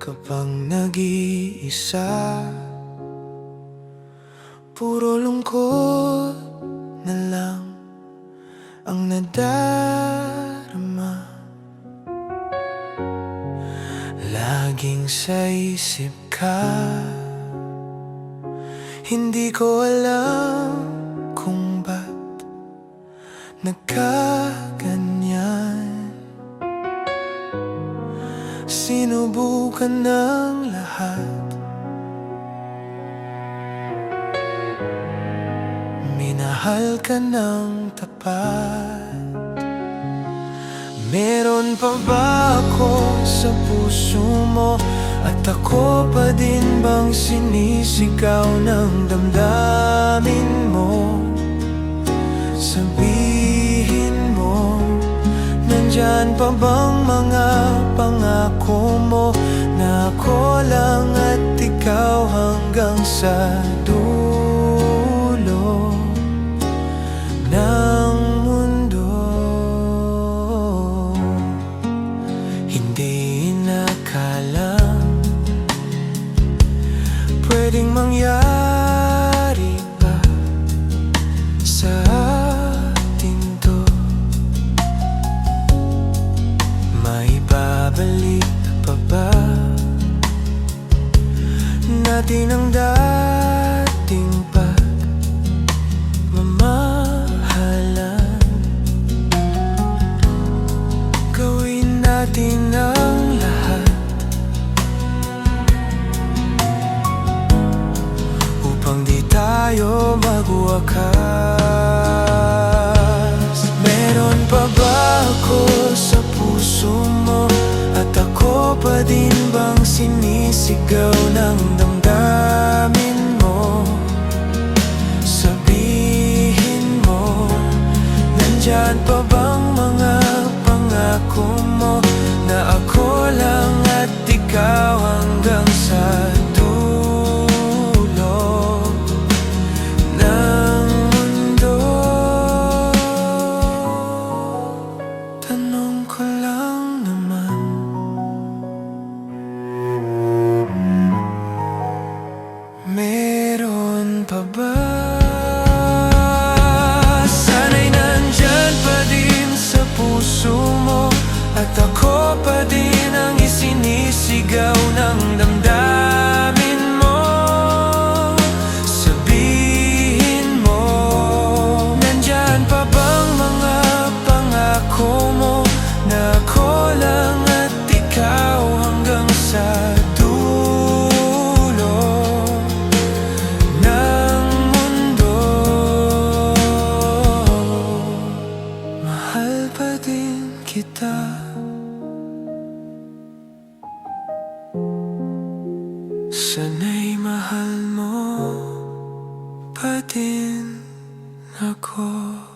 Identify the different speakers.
Speaker 1: Kapag nag-iisa, puro lungkot na lang ang nadarama. Laging sa isip ka, hindi ko alam kung ba't nagkaganyan. Sinubukan ng lahat, minahal ka ng tapat. Meron pa ba ako sa puso mo? At ako pa din bang sinisigaw ng damdamin mo? Sabihin mo, nandyan pa bang mga pangako mo? Na ako lang at ikaw hanggang sa dulo ng mundo. Hindi inakalang pwedeng mangyari pa sa atin to. Maibabalik pa ba natin ang dating pagmamahalan? Gawin natin ang lahat upang di tayo magwakas. Meron pa ba ako sa puso mo? At ako pa din bang sinisigaw ng damdamin mo? Sabihin mo, nandyan pa bang mga pangako mo? Na ako lang at ikaw hanggang sa dulo ng mundo. Tanong ko lang naman, meron pa ba? Sana'y nandyan pa din sa puso mo. At ako pa din ang isinisigaw ng damdamin mo. Sabihin mo, nandyan pa bang mga pangako mo? Na ako lang at ikaw hanggang sa dulo ng mundo. Mahal pa din kita, sana'y mahal mo pa din ako.